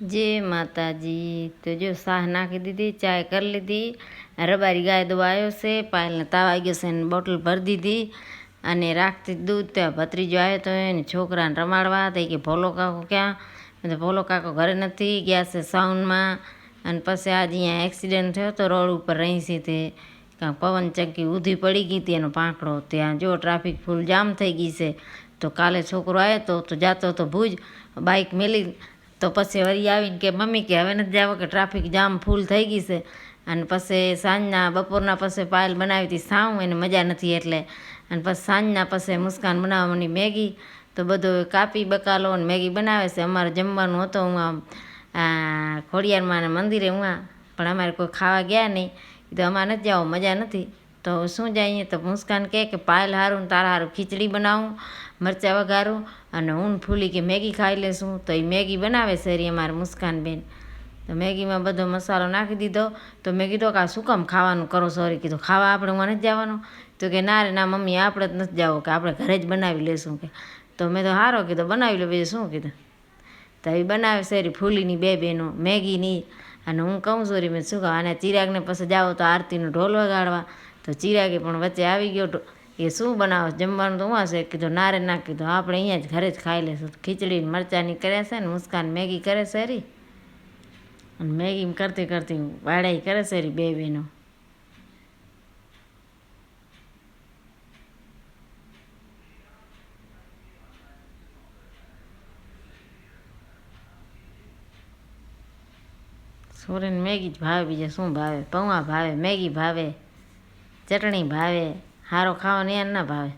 जय माता जी। तो जो साह नाखी दीदी, चाय कर ली थी, रबारी गाय दो आयो से पायल ने ताव आई गयो से बोटल भर दीधी अने राखती दूध। त्या भत्रीजो आयो तो एने छोकराने रमाड़वा तो कि भोलो काको क्या, तो भोलो काको घरे नथी गया से साउंड में। अने पछी आज अहींया एक्सिडेंट थयो तो रोड पर रही सी ते कां पवन चक्की ऊधी पड़ी गई थी एनो पांकड़ो। त्यां जो ट्राफिक फूल जाम थई गई से। तो काले छोकरो आयो तो जातो तो भूज बाइक मेली तो पछी वरी आवीने के मम्मी के हवे नथी जावो के ट्राफिक जाम फूल थई गई से। अने पछी सांजना बपोરના पछी पायल बनावी थी साव एने मजा नथी एटले। अने पछी सांजना पछी मुस्कान बनाववा मनी मैगी तो बधो कापी बकालो अने मैगी बनावे से। अमारे जमवानुं हतो हुआं खोडियार मंदिरे हुआं पण अमारे कोई खावा गया नहीं। तो अमारे नथी जावुं मजा नथी तो शुं जाईए। तो मुस्कान कहे कि पायल हारू तारा हारू खीचड़ी बनावूं मरचा वघारूं अने ऊन फूली के मैगी खाई लेशुं। तो ये मैगी बनावे से अमारे मुस्कान बेन। तो मैगी में बधो मसालो नाखी दीधो। तो मैं कीधुं कि आ शुं काम खावानुं करो छो। वरी कीधुं खावा आपणे हुआं नथी जावानुं। तो कि ना रे ना मम्मी आपणे ज नथी जावुं के आपणे घरे ज बनावी लेशुं के। तो मैं तो हारो कीधुं बनावी लो बीजुं शुं कीधुं। तो ये बनावे से फूलीनी बे बेनो मैगीनी। अने हूँ कहूँ छुं वरी मैं शुं कहूं आने चिरागने पछी जाओ तो आरतीनो ढोल वगाड़वा। तो चिरागे पण वच्चे आवी गयो। ये शुं बनावो जमवानुं तो हुआं छे। कीधुं ना रे ना कीधुं आपणे अहींया ज घरे ज खाई लेशुं। खीचड़ी मरचानी कर्या छे ने मुस्कान मैगी करे छे री। अने मैगी करती करती वाड़ाई करे छे री बे बेनो। सोरेने मैगी ज भावे बीजे शुं भावे। पौवा भावे मैगी भावे चटणी भावे हारो खावानुं याने ना भावे।